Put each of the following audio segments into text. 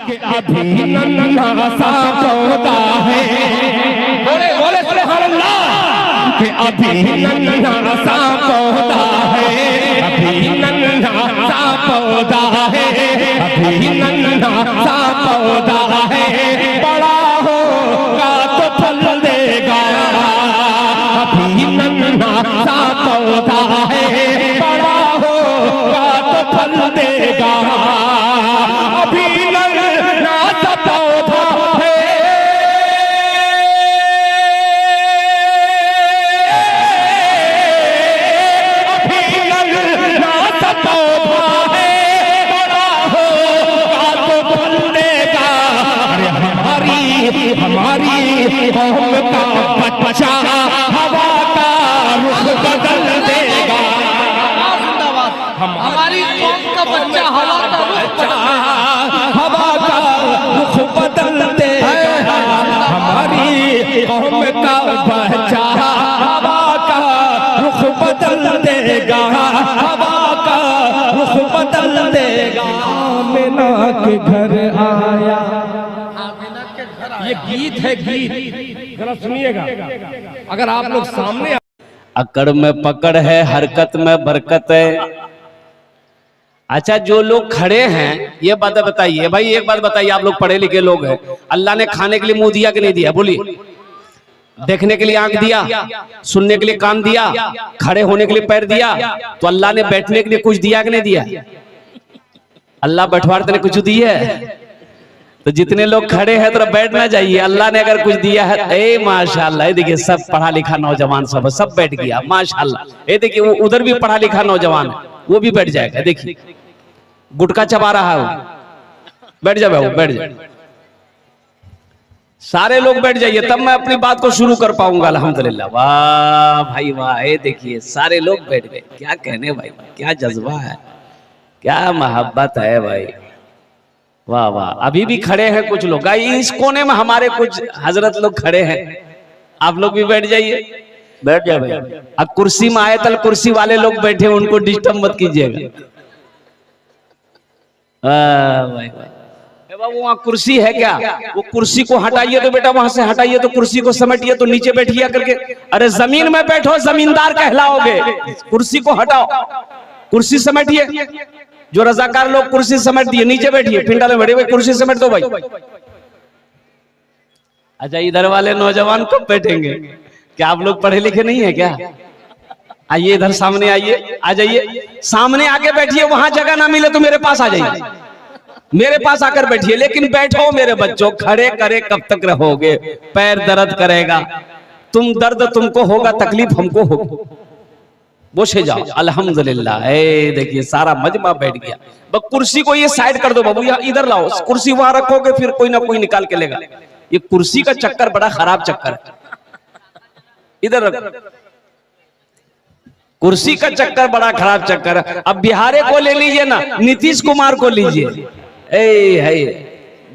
कि अभी नन्हा सा पौधा है, बोले बोले सुभान अल्लाह, कि अभी नन्हा सा पौधा है, अभी नन्हा सा पौधा है, अभी नन्हा सा पौधा है, बड़ा होगा तो फल देगा। अभी नन्हा सा पौधा है, बड़ा होगा तो फल देगा। अभी नन्हा सा पौधा है, अभी नन्हा सा पौधा है, बड़ा होगा तो फल देगा। अरे हमारी कौम का बच्चा हवा का रुख बदल देगा। हमारी कौम का बच्चा हवा का रुख बदल देगा। हमारी कौम का बच्चा हवा का रुख बदल देगा, हवा का रुख बदल देगा। आमिना के घर आया, ये गीत है, गीत जरा सुनिएगा। अगर आप लोग सामने, अकड़ में पकड़ है, हरकत में बरकत है। अच्छा, जो लोग खड़े हैं ये बात बताइए भाई, एक बात बताइए, आप लोग पढ़े लिखे लोग हैं, अल्लाह ने खाने के लिए मुंह दिया कि नहीं दिया? बोलिए। देखने के लिए आंख दिया, सुनने के लिए कान दिया, खड़े होने के लिए पैर दिया, तो अल्लाह ने बैठने के लिए कुछ दिया कि नहीं दिया? अल्लाह बैठवाते ने कुछ दिया है? तो जितने लोग खड़े हैं तो बैठना चाहिए। अल्लाह ने अगर कुछ दिया है, ए माशाल्लाह, ये देखिए सब पढ़ा लिखा नौजवान सब बैठ गया, माशाल्लाह। ये देखिए वो उधर भी पढ़ा लिखा नौजवान है, वो भी बैठ जाएगा। देखिए गुटखा चबा रहा है वो, बैठ जाए वो, बैठ जाए। सारे लोग बैठ जाइए, तब मैं अपनी बात को शुरू कर पाऊंगा। अल्हम्दुलिल्लाह, वाह भाई वाह, ये देखिए सारे लोग बैठ गए। क्या कहने भाई, क्या जज्बा है, क्या मोहब्बत है भाई, वाह वाह। अभी भी खड़े हैं कुछ लोग, इस कोने में हमारे कुछ हजरत लोग खड़े हैं, आप लोग भी बैठ जाइए, बैठ जाए भाई। अब कुर्सी में आयतल कुर्सी वाले लोग बैठे, उनको डिस्टर्ब मत कीजिएगा। भाई बाबू वहाँ कुर्सी है क्या? वो कुर्सी को हटाइए तो बेटा, वहां से हटाइए तो कुर्सी को समेटिए तो नीचे बैठिए करके। अरे जमीन में बैठो, जमींदार कहलाओगे। कुर्सी को हटाओ, कुर्सी समेटिए। जो रजाकार लोग कुर्सी समेट दिए, नीचे बैठिए, पिंडा में बैठे, कुर्सी समेट दो भाई। अच्छा, इधर वाले नौजवान कब बैठेंगे? क्या आप लोग पढ़े लिखे नहीं है क्या? आइए इधर सामने आइए, आ जाइए, सामने आके बैठिए। वहां जगह ना मिले तो मेरे पास आ जाइए, मेरे पास आकर बैठिए। लेकिन बैठो मेरे बच्चों, खड़े करे कब तक रहोगे? पैर दर्द करेगा, तुम दर्द तुमको होगा, तकलीफ हमको होगी। बोसे जाओ। अल्हम्दुलिल्लाह, ए देखिए सारा मजमा बैठ गया। बस कुर्सी को ये साइड कर दो बाबू, यहाँ इधर लाओ। कुर्सी वहां रखोगे फिर कोई ना कोई निकाल के लेगा। ये कुर्सी का चक्कर बड़ा खराब चक्कर है, इधर रखो। कुर्सी का चक्कर बड़ा खराब चक्कर है। अब बिहारे को ले लीजिए ना, नीतीश कुमार को लीजिए,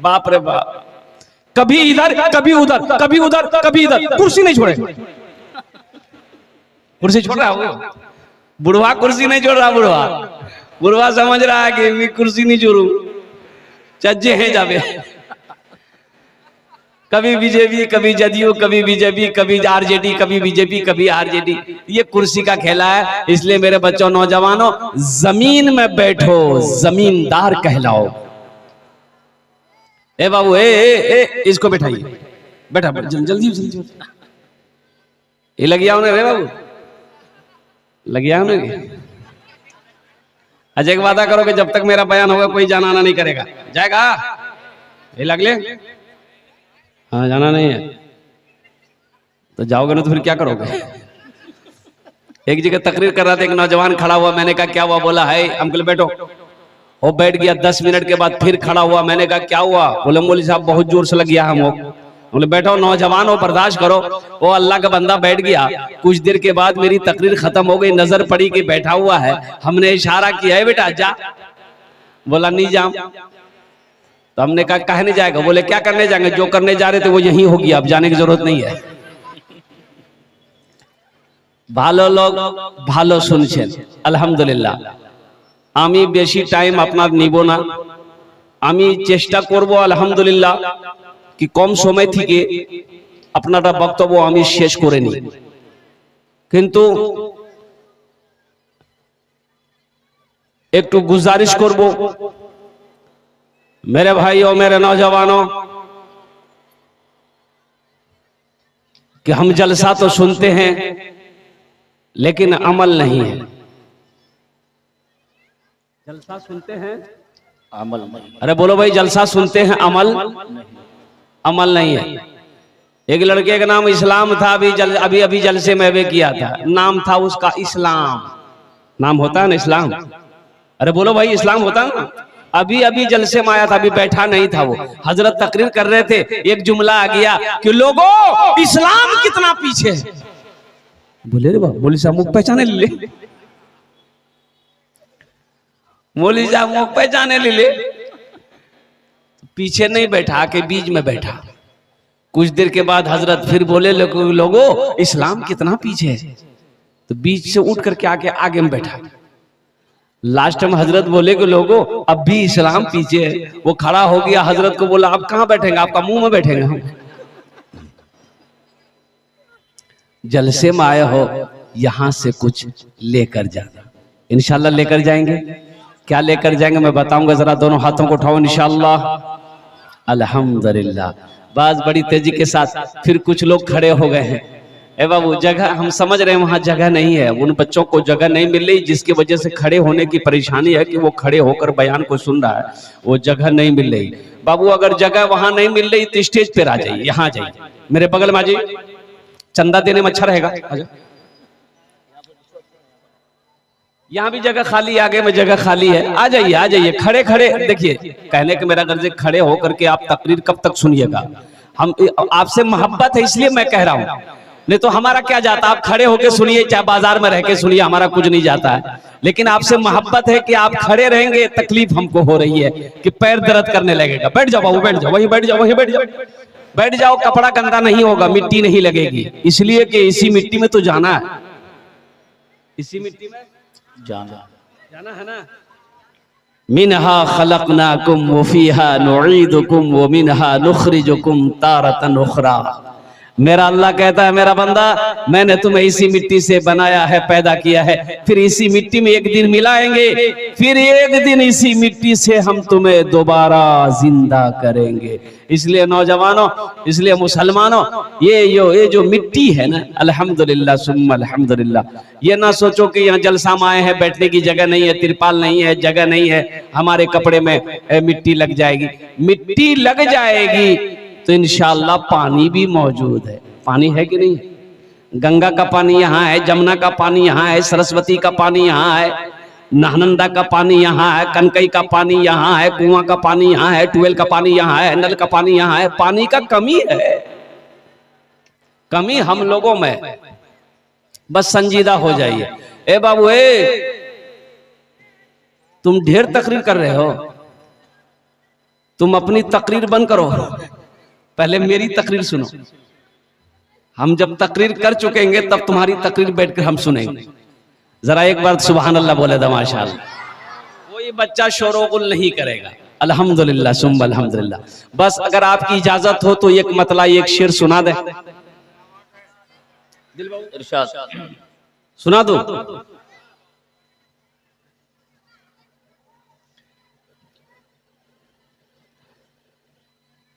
बाप रे बाप, कभी इधर कभी उधर, कभी उधर कभी इधर, कुर्सी नहीं छोड़े। कुर्सी छोड़ रहा हो बुढ़वा, कुर्सी नहीं छोड़ रहा बुढ़वा। बुढ़वा समझ रहा है कि मैं कुर्सी नहीं छोड़ू, चज्जे हैं जावे। कभी बीजेपी, कभी जदयू, कभी बीजेपी, कभी आरजेडी, कभी बीजेपी, कभी आरजेडी। ये कुर्सी का खेला है। इसलिए मेरे बच्चों, नौजवानों, जमीन में बैठो, जमींदार कहलाओ। ए बाबू, ए इसको बैठाइए, बैठा जल्दी जल्दी। ये लग गया उन्हें रे बाबू, लग गया उन्हें। अच्छा, एक वादा करो कि जब तक मेरा बयान होगा कोई जाना आना नहीं करेगा। जाएगा? ये लग ले। हाँ, जाना नहीं है तो जाओगे ना, तो फिर क्या करोगे? एक जगह तकरीर कर रहा था, एक नौजवान खड़ा हुआ, मैंने कहा क्या हुआ? बोला है अंकल बैठो। वो बैठ गया, 10 मिनट के बाद फिर खड़ा हुआ। मैंने कहा क्या हुआ? बोले मौलवी साहब बहुत जोर से लग गया हमको। बोले बैठो, नौजवान हो, बर्दाश्त करो। वो अल्लाह का बंदा बैठ गया। कुछ देर के बाद मेरी तकरीर खत्म हो गई, नजर पड़ी कि बैठा हुआ है। हमने इशारा किया है बेटा जा, बोला नहीं जाऊं। तो हमने कहा काहे नहीं जाएगा? बोले क्या करने जाएंगे, जो करने जा रहे थे वो यही हो गया, अब जाने की जरूरत नहीं है। ভালো লোক ভালো শুনছেন, আলহামদুলিল্লাহ। আমি বেশি টাইম আপনার নিব না, আমি চেষ্টা করব আলহামদুলিল্লাহ কি কম সময় থেকে আপনারা বক্তব্য আমি শেষ করে নিই, কিন্তু একটু गुजारिश করব मेरे भाइयों मेरे नौजवानों कि हम जलसा तो सुनते हैं लेकिन अमल नहीं है। जलसा सुनते हैं अमल नहीं। अरे बोलो भाई, जलसा सुनते हैं अमल नहीं है। एक लड़के का नाम इस्लाम था, अभी जलसे में वे किया था, नाम था उसका इस्लाम। नाम होता है ना इस्लाम? अरे बोलो भाई, इस्लाम होता है ना? अभी जलसे में आया था, अभी बैठा नहीं था वो। हजरत तकरीर कर रहे थे, एक जुमला आ गया कि लोगों इस्लाम कितना पीछे है। बोले रे बाबा, बोली साहब मुख पहचाने ले, मौली साहब मुख पहचाने ले। पीछे नहीं बैठा, के बीच में बैठा। कुछ देर के बाद हजरत फिर बोले लोगों इस्लाम कितना पीछे है, तो बीच से उठ करके आगे में बैठा। लास्ट में हजरत बोले कि लोगों अब भी इस्लाम पीछे है। वो खड़ा हो गया, हजरत को बोला आप कहां बैठेंगे? आपका मुंह में बैठेंगे हम। जलसे में आए हो, यहां से कुछ लेकर जाना। इंशाल्लाह लेकर जाएंगे। क्या लेकर जाएंगे मैं बताऊंगा, जरा दोनों हाथों को उठाओ इंशाल्लाह। अल्हम्दुलिल्लाह। बस बड़ी तेजी के साथ फिर कुछ लोग खड़े हो गए हैं। ए बाबू, जगह हम समझ रहे हैं वहां जगह नहीं है, उन बच्चों को जगह नहीं मिल रही, जिसकी वजह से खड़े होने की परेशानी है कि वो खड़े होकर बयान को सुन रहा है, वो जगह नहीं मिल रही। बाबू अगर जगह वहां नहीं मिल रही तो स्टेज पर आ जाइए, यहाँ जाइए मेरे बगल में आ जाइए, चंदा देने में अच्छा रहेगा। यहाँ भी जगह खाली, आगे में जगह खाली है, आ जाइए खड़े खड़े। देखिए कहने के मेरा गर्ज खड़े होकर के आप तकरीर कब तक सुनिएगा? हम आपसे मोहब्बत है इसलिए मैं कह रहा हूँ, नहीं तो हमारा क्या जाता। आप खड़े होकर सुनिए, चाहे बाजार में रह के सुनिए, हमारा कुछ नहीं जाता है। लेकिन आपसे मोहब्बत है कि आप खड़े रहेंगे, तकलीफ हमको हो रही है कि पैर दर्द करने लगेगा। बैठ जाओ बाबू, बैठ जाओ, वहीं बैठ जाओ, वहीं बैठ जाओ। कपड़ा गंदा नहीं होगा, मिट्टी नहीं लगेगी, इसलिए कि इसी मिट्टी में तो जाना है, इसी मिट्टी में जाना है ना। मिनहा खलकनाकुम व फीहा नुईदुकुम व मिनहा नुखरिजुकुम तारतन उखरा। मेरा अल्लाह कहता है मेरा बंदा, मैंने तुम्हें इसी मिट्टी से बनाया है, पैदा किया है, फिर इसी मिट्टी में एक दिन मिलाएंगे, फिर एक दिन इसी मिट्टी से हम तुम्हें दोबारा जिंदा करेंगे। इसलिए नौजवानों, इसलिए मुसलमानों, ये जो मिट्टी है ना, अल्हम्दुलिल्लाह सुम्मा अल्हम्दुलिल्लाह, ये ना सोचो कि यहाँ जलसा में आए हैं, बैठने की जगह नहीं है, तिरपाल नहीं है, जगह नहीं है, हमारे कपड़े में मिट्टी लग जाएगी। मिट्टी लग जाएगी तो इंशाअल्लाह पानी भी मौजूद है। पानी है कि नहीं? गंगा का पानी यहाँ है, जमुना का पानी यहाँ है, सरस्वती का पानी यहाँ है, नालंदा का पानी यहाँ है, कनकई का पानी यहाँ है, कुआं का पानी यहाँ है, ट्यूबवेल का पानी यहाँ है, नल का पानी यहाँ है। पानी का कमी है, कमी हम लोगों में। बस संजीदा हो जाइए। ए बाबू, तुम ढेर तकरीर कर रहे हो, तुम अपनी तकरीर बंद करो, पहले मेरी तकरीर सुनो। हम जब तकरीर कर चुकेंगे तब तुम्हारी तकरीर बैठकर हम सुनेंगे। जरा एक बार सुभान अल्लाह बोले दा माशाअल्लाह। कोई बच्चा शोरगुल नहीं करेगा। अल्हम्दुलिल्लाह सुम्मा अल्हम्दुलिल्लाह। बस अगर आपकी इजाजत हो तो एक मतला एक शेर सुना दे। इरशाद सुना दो।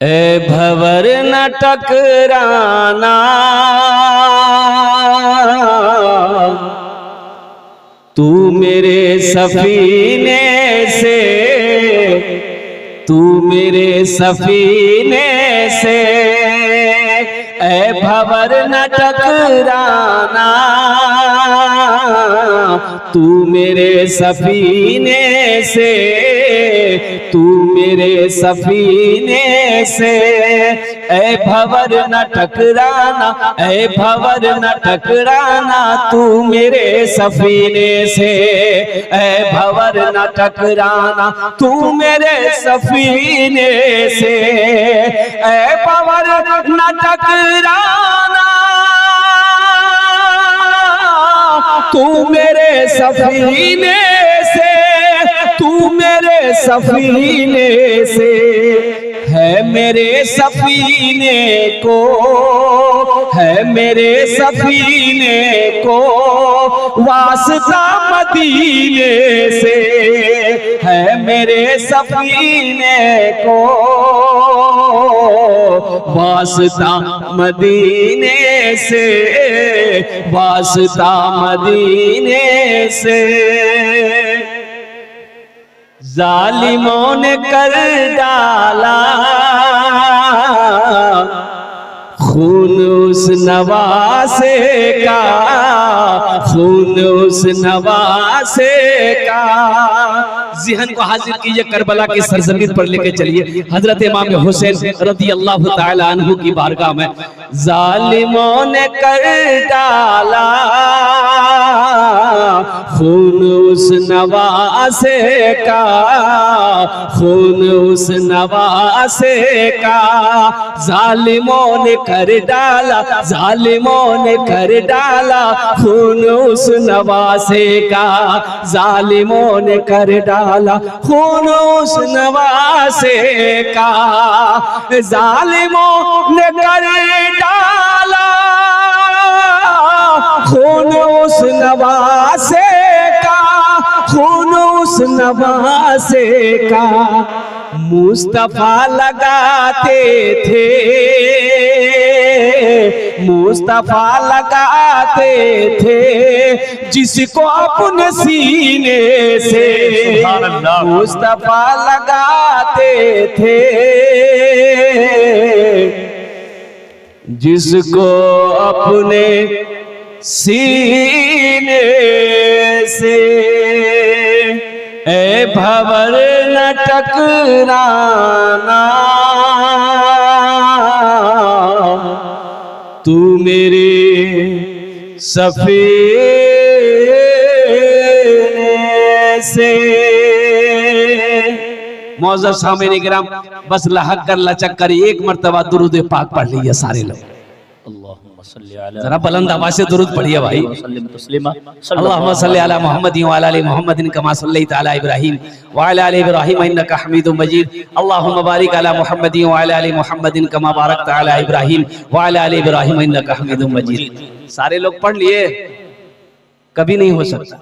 ए भंवर न टकराना, तू मेरे सफीने से, तू मेरे सफीने से। ए भंवर न टकराना, तू मेरे सफीने से, तू मेरे सफीने से। ए भंवर न टकराना, ए भंवर न टकराना, तू मेरे सफीने से। ए भंवर न टकराना, तू मेरे सफीने से। ए भंवर न टकराना, तू मेरे सफीने से। तू मेरे सफीने से, है मेरे सफीने को, है मेरे सफीने को वास्ता मदीने से, है मेरे सफीने को वास्ता मदीने से, वास्ता मदीने से। जालिमों ने कर डाला खून उस नवासे का, खून उस नवासे का। ज़हन को हाजिर कीजिए, करबला की सरजमीन पर लेके चलिए हजरत इमाम हुसैन रज़ी अल्लाह ताला अन्हु की बारगाह में। जालिमों ने कर डाला खून उस नवासे का, खून उस नवासे का। जालिमों ने कर डाला, जालिमों ने कर डाला खून उस नवासे का, जालिमों ने कर डाला खून उस नवासे का। जालिमों ने कर डाला खून उस नवासे का, खून उस नवासे का। मुस्तफा लगाते थे, मुस्तफा लगाते थे जिसको अपने सीने से, मुस्तफा लगाते थे जिसको अपने सीने से। ए भंवर न टकराना तू मेरे सफीने से। मौजूद सामने किराम, बस लहक कर लचक कर एक मर्तबा दुरूद पाक पढ़ लीजिए सारे लोग। जरा बुलंद आवाज से दुरूद पढ़िए भाई। अल्लाहुम्मा सल्ली अला मुहम्मदिन व अला आलि मुहम्मदिन कमा सल्लैता अला इब्राहीम व अला आलि इब्राहीम इन्नका हमीदुम मजीद। अल्लाहुम्मा बारिक अला मुहम्मदिन व अला आलि मुहम्मदिन कमा बारकता अला इब्राहीम व अला आलि इब्राहीम इन्नका हमीदुम मजीद। सारे लोग पढ़ लिए? कभी नहीं हो सकता।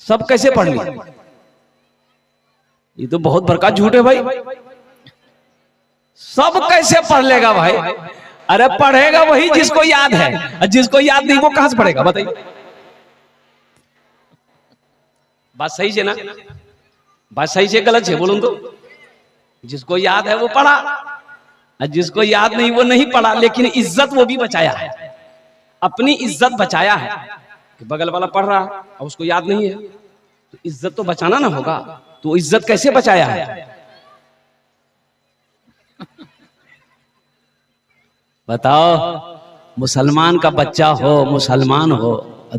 सब कैसे पढ़ लिए? ये तो बहुत बड़का झूठ है भाई। सब कैसे पढ़ लेगा भाई? अरे पढ़ेगा वही जिसको याद है, और जिसको याद नहीं वो कहां से पढ़ेगा बताइए? बात सही से ना? बात सही से गलत है बोलूं तो? जिसको याद है वो पढ़ा, और जिसको याद नहीं वो नहीं पढ़ा, लेकिन इज्जत वो भी बचाया है, अपनी इज्जत बचाया है कि बगल वाला पढ़ रहा है और उसको याद नहीं है, तो इज्जत तो बचाना ना होगा। तो इज्जत कैसे बचाया है? बताओ, मुसलमान का बच्चा हो, मुसलमान हो,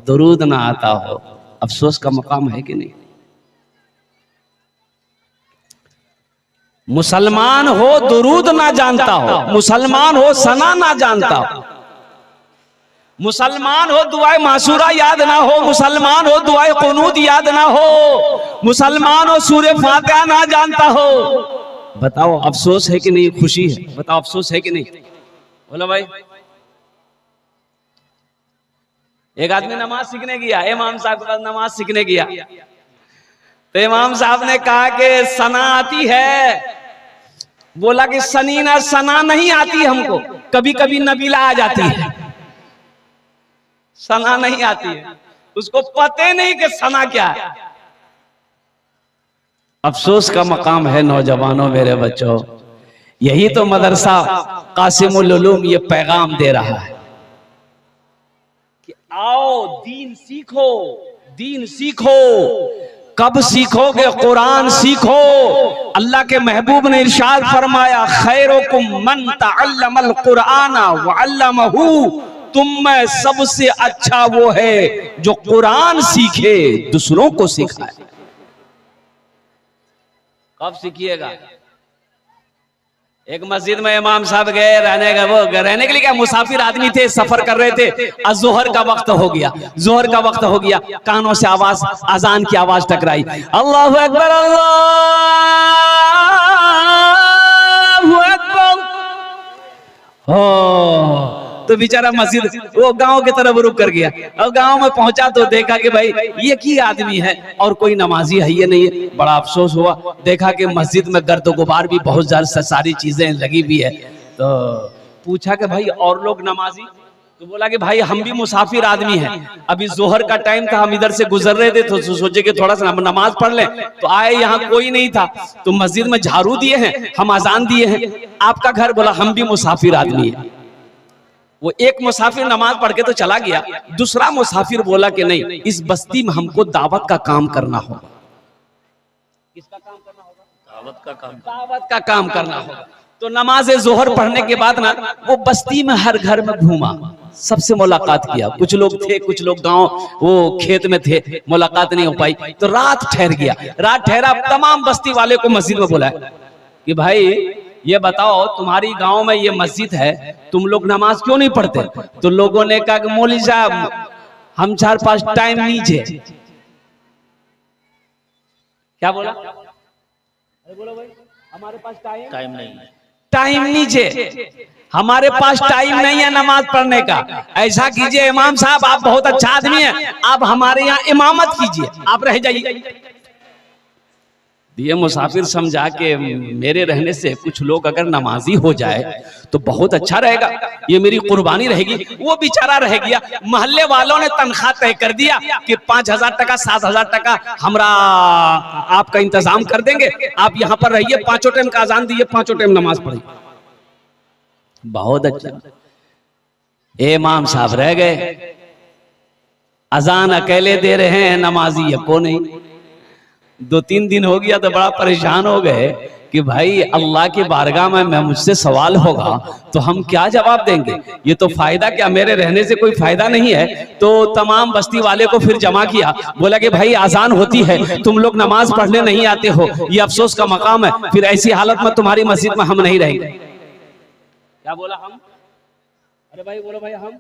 दुरूद ना आता हो, अफसोस का मकाम है कि नहीं? मुसलमान हो दुरूद ना जानता हो, मुसलमान हो सना ना जानता हो, मुसलमान हो दुआए मासूरा याद ना हो, मुसलमान हो दुआए कुनूत याद ना हो, मुसलमान हो सूरे फातिहा ना जानता हो। बताओ अफसोस है कि नहीं? खुशी है? बताओ अफसोस है कि नहीं? बोलो भाई। एक आदमी नमाज सीखने गया, इमाम साहब के पास नमाज सीखने गया, तो इमाम साहब ने कहा कि सना आती है? बोला कि सनीना सना नहीं आती हमको, कभी कभी नबीला आ जाती है, सना नहीं आती है। उसको पते नहीं कि सना क्या है। अफसोस का मकाम है नौजवानों, मेरे बच्चों। यही तो मदरसा कासिमुल उलूम ये पैगाम दे रहा है कि आओ दीन सीखो, दीन सीखो। कब सीखोगे? कुरान सीखो। अल्लाह के महबूब ने इरशाद फरमाया, खैरुकुम मन तअल्लमल कुरान व अल्लमहु, तुम में सबसे अच्छा वो है जो कुरान सीखे, दूसरों को सिखाए। कब सीखिएगा? एक मस्जिद में इमाम साहब गए रहने के लिए, क्या मुसाफिर आदमी थे, सफर कर रहे थे। जोहर का वक्त हो गया, जोहर का वक्त हो गया, कानों से आवाज, अजान की आवाज टकराई, अल्लाहु अकबर अल्लाहु अकबर। हो तो बेचारा मस्जिद वो गांव की तरफ रुक कर गया। अब गांव में पहुंचा तो देखा कि भाई ये की आदमी है और कोई नमाजी है ये नहीं है। बड़ा अफसोस हुआ, देखा कि मस्जिद में गर्द गुबार भी बहुत ज्यादा, सारी चीजें लगी हुई है। तो पूछा कि भाई और लोग नमाजी? तो बोला कि भाई हम भी मुसाफिर आदमी हैं, अभी जोहर का टाइम था, हम इधर से गुजर रहे थे तो सोचे कि थोड़ा सा नमाज पढ़ लें। तो आए, यहाँ कोई नहीं था, तो मस्जिद में झाड़ू दिए हैं, हम अजान दिए हैं, आपका घर? बोला हम भी मुसाफिर आदमी है। वो एक मुसाफिर नमाज पढ़ के तो चला गया, दूसरा मुसाफिर बोला कि नहीं, इस बस्ती में हमको दावत का काम करना होगा। किसका काम करना होगा? दावत का काम, दावत का काम करना होगा। तो नमाज जोहर पढ़ने के बाद ना वो बस्ती में हर घर में घूमा, सबसे मुलाकात किया। कुछ लोग थे, कुछ लोग गांव वो खेत में थे, मुलाकात नहीं हो पाई। तो रात ठहर गया, रात ठहरा, तमाम बस्ती वाले को मस्जिद में बुलाया कि भाई ये बताओ तुम्हारी गांव में ये मस्जिद है, तुम लोग नमाज क्यों नहीं पढ़ते? तो लोगों ने कहा कि मौलवी साहब हम 4-5 टाइम नीचे। क्या बोला? अरे बोलो भाई, हमारे पास टाइम नहीं है, टाइम नीचे, हमारे पास टाइम नहीं है नमाज पढ़ने का। ऐसा कीजिए इमाम साहब, आप बहुत अच्छा आदमी हैं, आप हमारे यहाँ इमामत कीजिए, आप रह जाइए। ये मुसाफिर समझा के मेरे रहने से कुछ लोग अगर नमाजी हो जाए तो बहुत अच्छा रहेगा, ये मेरी कुर्बानी रहेगी। वो बेचारा रह गया। मोहल्ले वालों ने तनख्वाह तय कर दिया कि 5,000 टका 7,000 टका हमरा आपका इंतजाम कर देंगे, आप यहाँ पर रहिए, 5 टाइम का अजान दिए, 5 टाइम नमाज पढ़िए। बहुत अच्छा। इमाम साहब रह गए, अजान अकेले दे रहे हैं, नमाजी को नहीं। 2-3 दिन हो गया तो बड़ा परेशान हो गए कि भाई अल्लाह की बारगाह में मुझसे सवाल होगा तो हम क्या जवाब देंगे? ये तो फायदा क्या, मेरे रहने से कोई फायदा नहीं है। तो तमाम बस्ती वाले को फिर जमा किया, बोला कि भाई अजान होती है, तुम लोग नमाज पढ़ने नहीं आते हो, ये अफसोस का मकाम है, फिर ऐसी हालत में तुम्हारी मस्जिद में हम नहीं रहेंगे। क्या बोला? हम? अरे भाई बोलो भाई, हम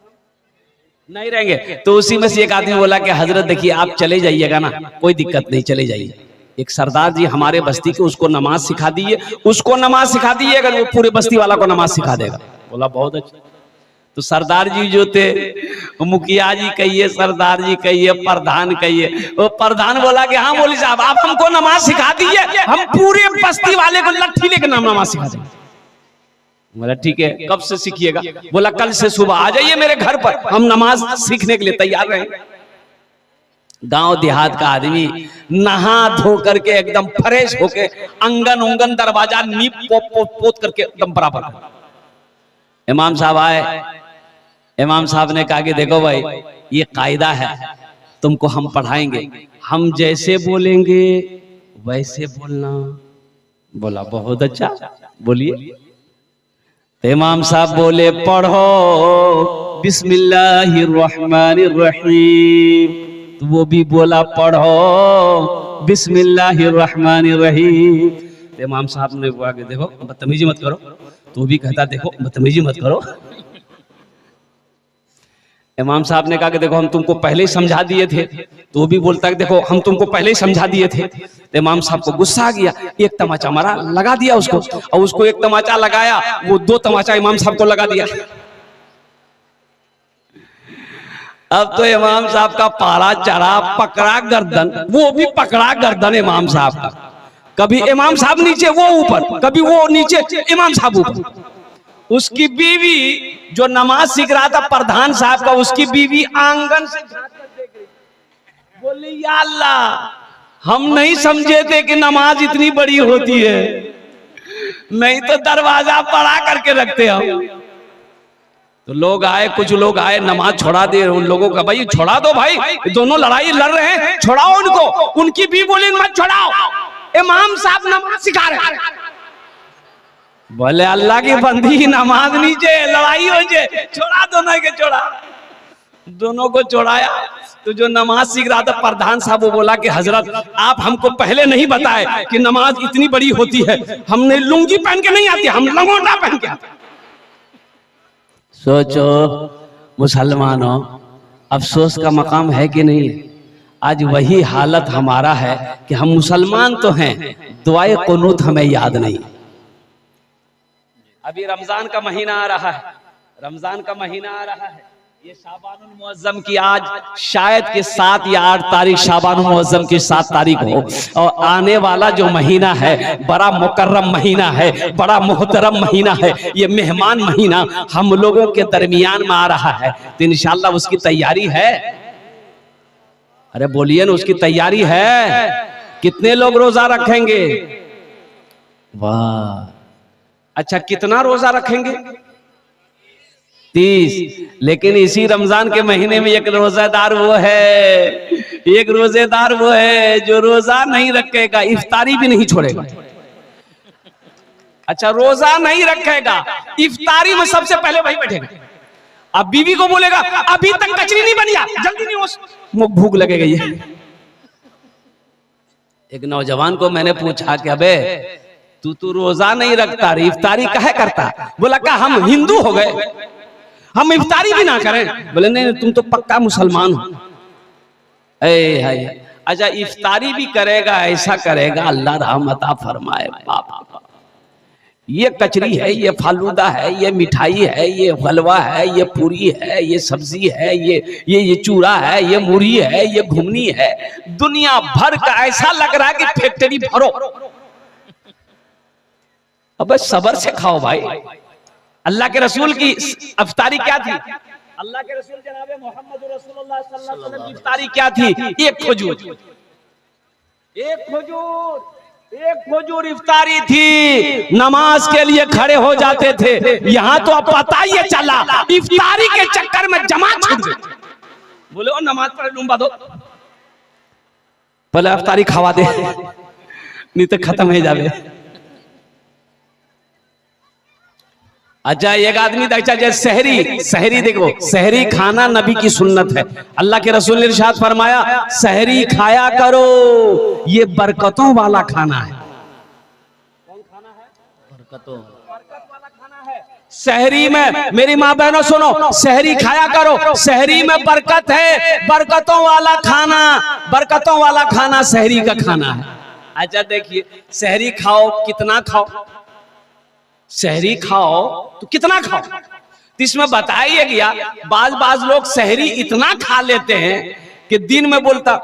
नहीं रहेंगे। तो उसी में से एक आदमी बोला कि हजरत देखिए आप चले जाइएगा ना, कोई दिक्कत नहीं, चले जाइए। एक सरदार जी हमारे बस्ती के, उसको नमाज सिखा दीजिए, उसको नमाज सिखा दीजिए, अगर वो पूरे बस्ती वाला को नमाज सिखा देगा। बोला बहुत अच्छा। तो सरदार जी जो थे, मुखिया जी कहिए, सरदार जी कहिए, प्रधान कहिए, वो प्रधान बोला कि हाँ मौलवी साहब आप हमको नमाज सिखा दीजिए, हम पूरे बस्ती वाले को लट्ठी लेकर नमाज सिखा देंगे। बोला ठीक है, कब से सीखिएगा? बोला कल से सुबह आ जाइए मेरे घर पर, हम नमाज सीखने के लिए तैयार रहेंगे। गांव देहात का आदमी नहा धो करके एकदम फ्रेश होके, अंगन उंगन दरवाजा नीप पोत करके एकदम बराबर। इमाम साहब आए, इमाम साहब ने कहा कि देखो भाई ये कायदा है, तुमको हम पढ़ाएंगे, हम जैसे बोलेंगे वैसे बोलना। बोला बहुत अच्छा, बोलिए। इमाम साहब बोले पढ़ो बिस्मिल्लाहिर्रहमानिर्रहीम, तो वो भी बोला पढ़ो बिस्मिल्लाहिर्रहमानिर्रहीम। तो इमाम साहब ने बोला कि देखो बदतमीजी मत करो, तो भी कहता देखो बदतमीजी मत करो। इमाम साहब ने कहा कि देखो हम तुमको पहले ही समझा दिए थे, तो भी बोलता है देखो हम तुमको पहले ही समझा दिए थे। तो इमाम साहब को गुस्सा आ गया, एक तमाचा मारा, लगा दिया उसको, और उसको एक तमाचा लगाया, वो 2 तमाचा इमाम साहब को लगा दिया। अब तो इमाम साहब का पारा चढ़ा, पकड़ा गर्दन, वो भी पकड़ा गर्दन इमाम साहब का। कभी इमाम साहब नीचे वो ऊपर, कभी वो नीचे इमाम साहब ऊपर। उसकी बीवी जो नमाज सीख रहा था प्रधान साहब का, उसकी बीवी आंगन से झांक कर देख रही, बोली या अल्लाह हम नहीं समझे थे कि नमाज इतनी बड़ी होती है, नहीं तो दरवाजा बड़ा करके रखते हम। तो लोग आए, कुछ लोग आए, नमाज छोड़ा दे उन लोगों का, भाई छोड़ा दो भाई, दोनों लड़ाई लड़ रहे हैं, छोड़ाओ उनको। उनकी भी बोली मत छोड़ाओ, इमाम साहब नमाज सिखा रहे हैं। बोले अल्लाह की बंदी नमाज नीचे, लड़ाई हो जाए, छोड़ा दोनों के, छोड़ा दोनों को छोड़ाया। तो जो नमाज सीख रहा था प्रधान साहब, वो बोला कि हजरत आप हमको पहले नहीं बताए कि नमाज इतनी बड़ी होती है, हमने लुंगी पहन के नहीं आती, हम लंगोटा पहन के आते। सोचो मुसलमानों, अफसोस का मकाम है कि नहीं? आज वही हालत हमारा है कि हम मुसलमान तो हैं, दुआए कुनूत हमें याद नहीं। अभी रमजान का महीना आ रहा है, रमजान का महीना आ रहा है, ये शाबानुल मुअज्जम की आज शायद के 7 या 8 तारीख शाबानुल मुअज्जम की 7 तारीख हो, और आने वाला जो महीना है बड़ा मुकर्रम महीना है, बड़ा मोहतरम महीना है, ये मेहमान महीना हम लोगों के दरमियान में आ रहा है। तो इंशाअल्लाह उसकी तैयारी है। अरे बोलिए ना, उसकी तैयारी है। कितने लोग रोजा रखेंगे? वाह, अच्छा कितना रोजा रखेंगे? 30। लेकिन इसी रमजान के महीने में एक रोजेदार वो है जो रोजा नहीं रखेगा, इफ्तारी भी नहीं छोड़ेगा। अच्छा, रोजा नहीं रखेगा, इफ्तारी में सबसे पहले वही बैठेगा। अब बीवी को बोलेगा अभी तक कचरी नहीं बनी, जल्दी नहीं, हो भूख लगेगा। ये एक नौजवान को मैंने पूछा कि अबे तू रोजा नहीं रखता, इफ्तारी काहे करता? बोला का हम हिंदू हो गए, हम इफ्तारी भी ना करें? बोले नहीं, तुम तो पक्का मुसलमान हो। अच्छा, इफ्तारी भी करेगा, ऐसा करेगा, अल्लाह रहमत फरमाए। बाप, ये कचरी है, ये फालूदा है, ये मिठाई है, ये हलवा है, ये पूरी है, ये सब्जी है, ये चूड़ा है, ये मुरही है, ये घुमनी है, दुनिया भर का ऐसा लग रहा है कि फैक्ट्री भरो। अबे सबर से खाओ भाई। अल्लाह के रसूल की इफ्तारी क्या थी? अल्लाह के रसूल जनाबे मोहम्मद रसूलुल्लाह सल्लल्लाहु अलैहि वसल्लम की इफ्तारी क्या थी? एक खजूर इफ्तारी थी। नमाज के लिए खड़े हो जाते थे। यहाँ तो अब पता ही चला इफ्तारी के चक्कर में जमात छूट गई। बोले ओ नमाज पढ़ लूंगा, दो पहले इफ्तारी खवा दे, नहीं तो खत्म हो जावे। अच्छा, एक आदमी अच्छा जैसे सहरी देखो, सहरी खाना नबी की सुन्नत है। अल्लाह के रसूल ने इरशाद फरमाया सहरी खाया करो, ये बरकतों वाला खाना है। कौन खाना है? बरकत वाला खाना है। सहरी में मेरी माँ बहनों सुनो, सहरी खाया करो, सहरी में बरकत है, बरकतों वाला खाना, बरकतों वाला खाना सहरी का खाना है। अच्छा देखिए, सहरी खाओ, कितना खाओ? सहरी खाओ तो कितना खाओ? तो इसमें बताया गया बाज लोग सहरी इतना खा लेते हैं कि दिन में बोलता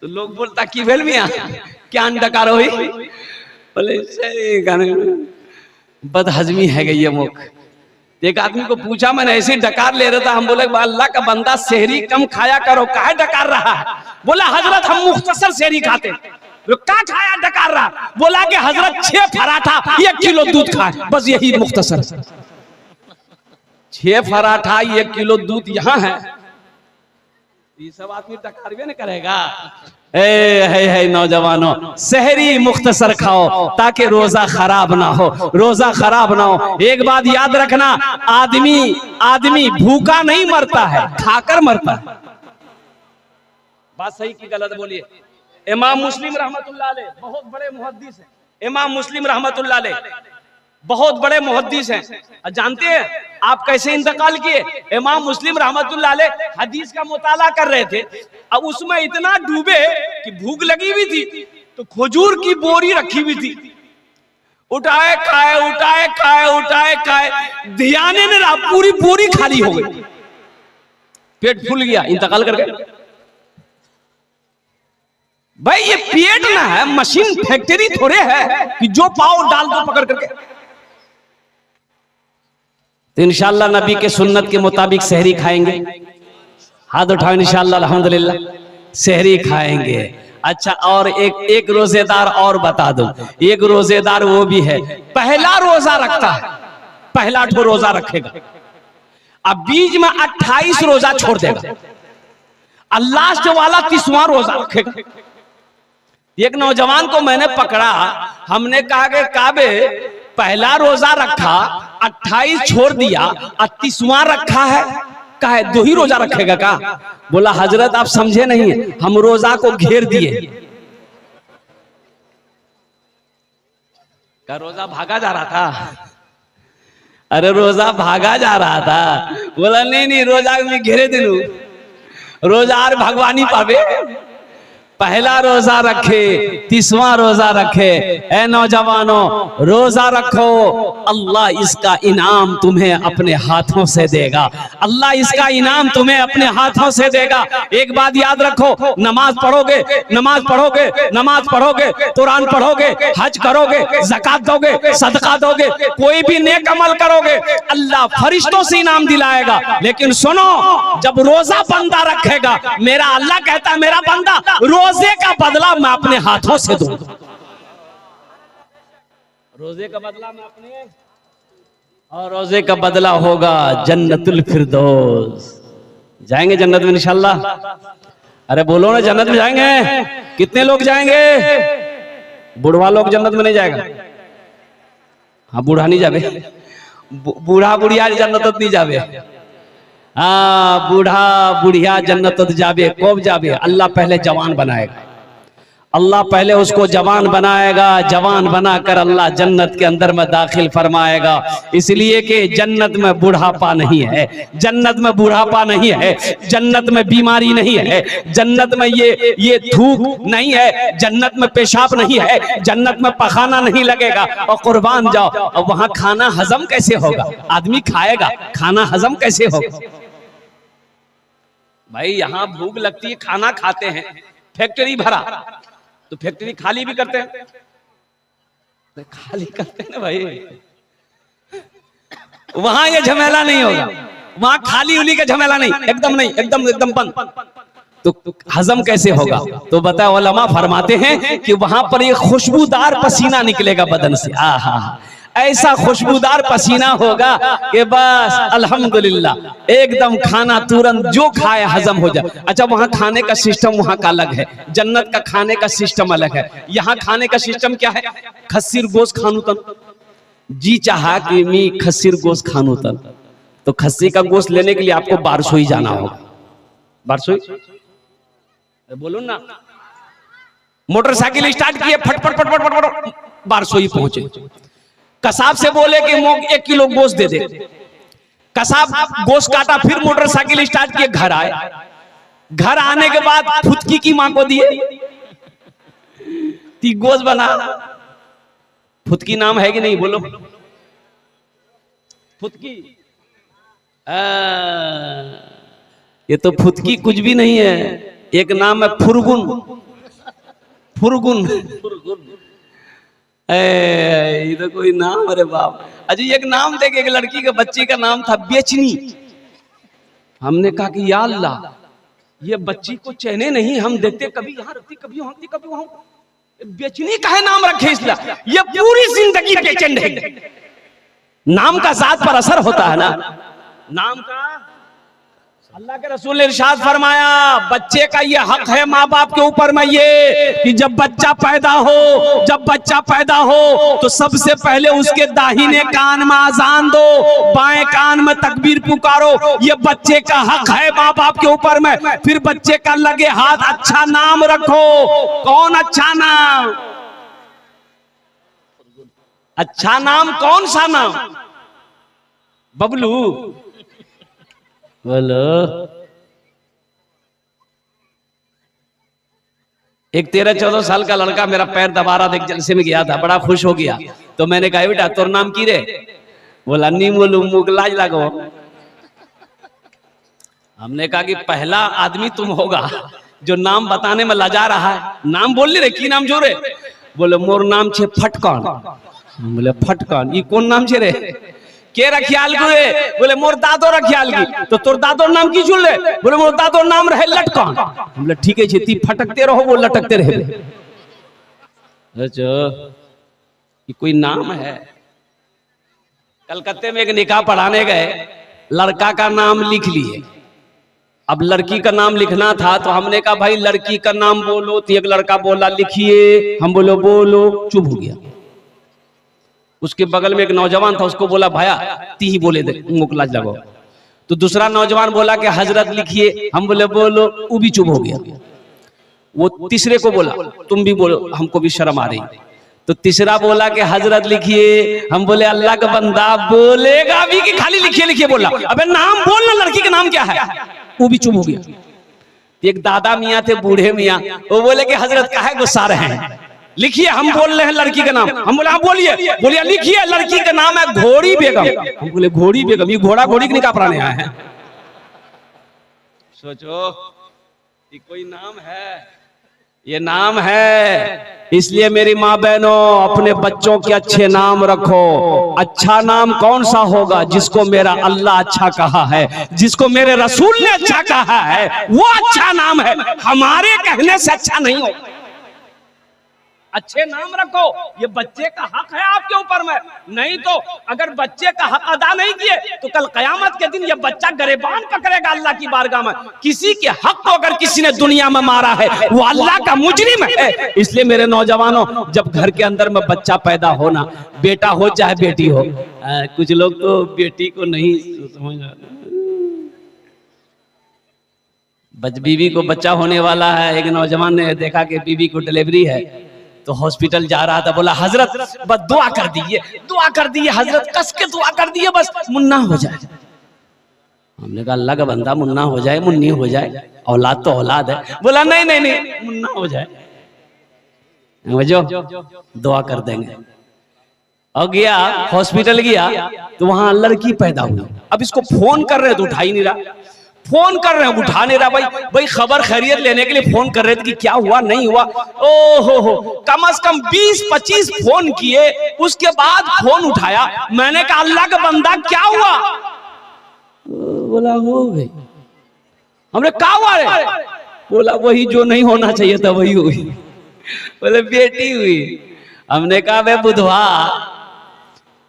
तो लोग बोलता कि भेल मियां क्या डकार हो, बोले बदहजमी है गई ये मुख। एक आदमी को पूछा, मैंने ऐसे डकार ले रहा था, हम बोले अल्लाह का बंदा सहरी कम खाया करो, काहे डकार रहा है? बोला हजरत हम मुख्तसर सहरी खाते। क्या खाया डकार रहा? बोला कि हजरत 6 पराठा 1 किलो दूध खाए, बस यही मुख्तसर। 6 पराठा 1 किलो दूध यहाँ है, ये सब आदमी डकार भी नहीं करेगा। है नौजवानों, सहरी मुख्तसर खाओ ताकि रोजा खराब ना हो, रोजा खराब ना हो। एक बात याद रखना, आदमी भूखा नहीं मरता है, खाकर मरता है। बात सही की गलत बोलिए। इमाम मुस्लिम रहमतुल्लाह अलैह बहुत बड़े मुहद्दिस हैं। इमाम मुस्लिम रहमतुल्लाह अलैह बहुत बड़े मुहद्दिस हैं। जानते हैं आप कैसे इंतकाल किए? इमाम मुस्लिम रहमतुल्लाह अलैह हदीस का मुताला कर रहे थे, अब उसमें इतना डूबे कि भूख लगी हुई थी, तो खजूर की बोरी रखी हुई थी, उठाए खाए, उठाए खाए, उठाए खाए, ध्यान नहीं रहा, पूरी बोरी खाली हो गई, पेट फूल गया, इंतकाल कर गए। भाई ये पेट ना है, मशीन फैक्ट्री थोड़े है कि जो पाओ डाल दो पकड़ करके। तो इंशाअल्लाह नबी के सुन्नत के मुताबिक सहरी खाएंगे, हाथ उठाओ इंशाअल्लाह, अल्हम्दुलिल्लाह सहरी खाएंगे। अच्छा, और एक रोजेदार और बता दो, एक रोजेदार वो भी है पहला रोजा रखता है, पहला ठो रोजा रखेगा, अब बीच में 28 रोजा छोड़ देगा, और लास्ट वाला 30वां रोजा रखेगा। एक नौजवान को मैंने पकड़ा, हमने कहा कि काबे पहला रोजा रखा, 28 छोड़ दिया और 30वां रखा है, कहा 2 ही रोजा रखेगा का? बोला हजरत आप समझे नहीं, हम रोजा को घेर दिए। का रोजा भागा जा रहा था? अरे रोजा भागा जा रहा था। बोला नहीं नहीं, रोजा में घेरे दिलू, रोजा और भगवानी पावे। पहला रोजा रखे, 30वां रोजा रखे। ए नौजवानों रोजा रखो, अल्लाह इसका इनाम तुम्हें अपने हाथों से देगा। अल्लाह इसका इनाम तुम्हें अपने हाथों से देगा। एक बात याद रखो, नमाज पढ़ोगे, नमाज पढ़ोगे, नमाज पढ़ोगे, कुरान पढ़ोगे, हज करोगे, ज़कात दोगे, सदका दोगे, कोई भी नेक अमल करोगे, अल्लाह फरिश्तों से इनाम दिलाएगा। लेकिन सुनो, जब रोजा बंदा रखेगा, मेरा अल्लाह कहता है मेरा बंदा रोजे का बदला मैं अपने हाथों से दूंगा। रोजे का बदला मैं अपने, और रोजे का बदला होगा जन्नतुल फिरदौस। जाएंगे जन्नत में इंशाल्लाह? अरे बोलो ना, जन्नत में जाएंगे? कितने लोग जाएंगे? बुढ़वा लोग जन्नत में नहीं जाएगा? हाँ, बूढ़ा नहीं जावे, बूढ़ा बुढ़िया जन्नत नहीं जावे। हाँ, बूढ़ा बुढ़िया जन्नत जावे। कब जावे? अल्लाह पहले जवान बनाएगा, अल्लाह पहले उसको जवान बनाएगा, जवान बनाकर अल्लाह जन्नत के अंदर में दाखिल फरमाएगा। इसलिए कि जन्नत में बुढ़ापा नहीं है, जन्नत में बुढ़ापा नहीं है, जन्नत में बीमारी नहीं है, जन्नत में ये थूक नहीं है, जन्नत में पेशाब नहीं है, जन्नत में पखाना नहीं लगेगा। और कुर्बान जाओ, और वहां खाना हजम कैसे होगा? आदमी खाएगा, खाना हजम कैसे होगा? भाई यहाँ भूख लगती है, खाना खाते हैं, फैक्ट्री भरा तो फैक्ट्री खाली भी करते हैं, खाली करते हैं ना भाई। वहां ये झमेला नहीं होगा, वहां खाली उली का झमेला नहीं, एकदम नहीं, एकदम बंद। तो हजम कैसे होगा? तो बता, उलमा फरमाते हैं कि वहां पर एक खुशबूदार पसीना निकलेगा बदन से। आहा, ऐसा खुशबूदार पसीना होगा कि बस अल्हम्दुलिल्लाह, एकदम खाना तुरंत जो खाए हजम हो जाए। अच्छा, वहां खाने का सिस्टम वहां का अलग है, जन्नत का खाने का सिस्टम अलग है। यहाँ खाने का सिस्टम क्या है? खस्सीर गोश्त खानू तन, जी चाहा कि मी खस्सीर गोश्त खानू तन, तो खस्सी का गोश्त लेने के लिए आपको बारसोई जाना होगा। बारसोई बोलो ना, मोटरसाइकिल स्टार्ट किए, फटफट फटफट फटफट बारसोई पहुंचे। कसाब से बोले कि 1 किलो गोश्त दे दे, कसाब गोश्त काटा, फिर मोटरसाइकिल स्टार्ट किए, घर आए। घर आने के बाद फुदकी की मां को दिए, ती गोश्त बना। फुदकी नाम है कि नहीं? बोलो फुदकी। ये तो फुदकी कुछ भी नहीं है, एक नाम है फुरगुन। फुरगुन ये तो कोई नाम, अरे बाप। अजी एक नाम देखे, एक लड़की के बच्चे का नाम था बेचनी। हमने कहा कि या अल्लाह, ये बच्ची को चैने नहीं, हम देखते कभी यहाँ रखती, कभी वहां रखती, कभी वहां, बेचनी का है नाम रखे इसलिए, ये पूरी जिंदगी बेचैन रहेगी। नाम का जात पर असर होता है ना, नाम का। अल्लाह के रसूल ने इरशाद फरमाया, बच्चे का ये हक है माँ बाप के ऊपर में ये कि जब बच्चा पैदा हो तो सबसे पहले उसके दाहिने कान में अजान दो, बाएं कान में तकबीर पुकारो। ये बच्चे का हक है माँ बाप के ऊपर में। फिर बच्चे का लगे हाथ अच्छा नाम रखो। कौन अच्छा नाम? अच्छा नाम कौन सा नाम? बबलू बोलो। एक 13-14 साल का लड़का मेरा पैर दबा रहा था, एक जलसे में गया था, बड़ा खुश हो गया। तो मैंने कहा बेटा तोर नाम की रे? बोला नी बोलू मुगलाज लगो। हमने कहा कि पहला आदमी तुम होगा जो नाम बताने में लजा रहा है। नाम बोल रे, की नाम जो रे? बोले मोर नाम छे फटकान। बोले फटकान, ये कौन नाम छे रे? के रखियाल को रे? बोले मोर दादो रखियाल की। तो तोर दादोर नाम की जुल रे? बोले मोर दादोर नाम रहे लटकान। बोले ठीक है ती फटकते रहो, वो लटकते रहे। अच्छा, ये कोई नाम है? कलकत्ते में एक निकाह पढ़ाने गए, लड़का का नाम लिख लिए। अब लड़की का नाम लिखना था तो हमने कहा भाई लड़की का नाम बोलो। तो एक लड़का बोला लिखिए, हम बोलो बोलो, चुप हो गया। उसके बगल में एक नौजवान था, उसको बोला भाया ती ही बोले दे मुकला लगाओ। तो दूसरा नौजवान बोला कि हजरत लिखिए। हम बोले बोलो, वो भी चुप हो गया। वो तीसरे को बोला तुम भी बोलो, हमको भी शर्म आ रही। तो तीसरा बोला कि हजरत लिखिए। हम बोले अल्लाह का बंदा बोलेगा भी कि खाली लिखिए लिखिए बोला। अबे नाम बोलना, लड़की का नाम क्या है? वो भी चुप हो गया। एक दादा मियाँ थे, बूढ़े मियाँ, वो बोले कि हजरत काहे गुस्सा रहे हैं, लिखिए हम बोल रहे हैं लड़की का नाम। हम बोले हाँ बोलिए। बोलिए लिखिए लड़की का नाम है घोड़ी बेगम। हम बोले घोड़ी बेगम, ये घोड़ा घोड़ी के निकाह पढ़ाने आए हैं? सोचो ये कोई नाम है? ये नाम है। इसलिए मेरी माँ बहनों, अपने बच्चों के अच्छे नाम रखो। अच्छा नाम कौन सा होगा? जिसको मेरा अल्लाह अच्छा कहा है, जिसको मेरे रसूल ने अच्छा कहा है, वो अच्छा नाम है। हमारे कहने से अच्छा नहीं होगा। अच्छे नाम रखो, ये बच्चे का हक है आपके ऊपर में। नहीं तो अगर बच्चे का हक अदा नहीं किए तो कल कयामत के दिन ये बच्चा गरेबान पकड़ेगा अल्लाह की बारगाह में। किसी के हक को अगर किसी ने दुनिया में मारा है, वो अल्लाह का मुजरिम है। इसलिए मेरे नौजवानों, जब घर के अंदर में बच्चा पैदा होना, बेटा हो चाहे बेटी हो, कुछ लोग तो बेटी को नहीं समझ, बीवी को बच्चा होने वाला है। एक नौजवान ने देखा कि बीवी को डिलीवरी है, तो हॉस्पिटल जा रहा था, बोला हजरत बस दुआ कर दीजिए, दुआ कर दीजिए हजरत, कस के दुआ कर दीजिए, बस मुन्ना हो जाए। हमने कहा अल्लाह का बंदा, मुन्ना हो जाए मुन्नी हो जाए, औलाद तो औलाद है। बोला नहीं नहीं नहीं, मुन्ना हो जाए, समझो दुआ कर देंगे। और गया हॉस्पिटल, गया तो वहां लड़की पैदा हुई। अब इसको फोन कर रहे तो उठा ही नहीं रहा, फोन कर रहे हैं उठा नहीं रहा। भाई खबर खैरियत लेने के लिए फोन कर रहे थे कि क्या हुआ नहीं हुआ। ओहो, कम से कम 20-25 फोन किए, उसके बाद फोन उठाया। मैंने कहा अल्लाह का बंदा क्या हुआ? बोला हो गई। हमने कहा हुआ रे? बोला वही जो नहीं होना चाहिए था वही हुई। बोले बेटी हुई। हमने कहा बे बुधवा,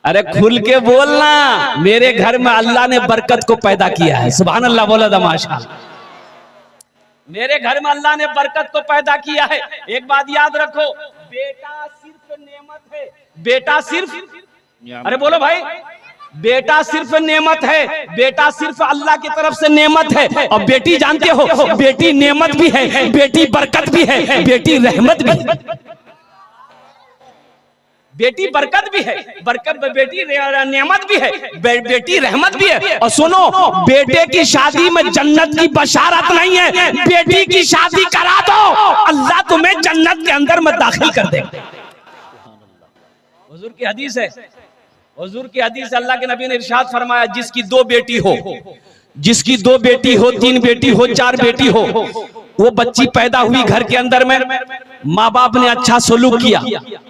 अरे खुल के बोलना, मेरे घर में अल्लाह ने बरकत को पैदा किया है। सुभान अल्लाह बोला था माशाअल्लाह। मेरे घर में अल्लाह ने बरकत को पैदा किया है। एक बात याद रखो, बेटा सिर्फ नेमत है। बेटा सिर्फ, अरे बोलो भाई, बेटा सिर्फ नेमत है। बेटा सिर्फ अल्लाह की तरफ से नेमत है। और बेटी जानते हो, बेटी नेमत भी है, बेटी बरकत भी है, बेटी रहमत भी है। बेटी बरकत भी है, बरकत बेटी नेमत भी है, बेटी रहमत भी है। और सुनो, बेटे की शादी में जन्नत की बशारत नहीं है, बेटी की शादी करा दो, अल्लाह तुम्हें जन्नत के अंदर में दाखिल कर दे। हुजूर की हदीस है, हुजूर की हदीस, अल्लाह के नबी ने इरशाद फरमाया, जिसकी 2 बेटी हो, जिसकी 2 बेटी हो, 3 बेटी हो, 4 बेटी हो, वो बच्ची पैदा हुई घर के अंदर में, माँ बाप ने अच्छा सलूक किया,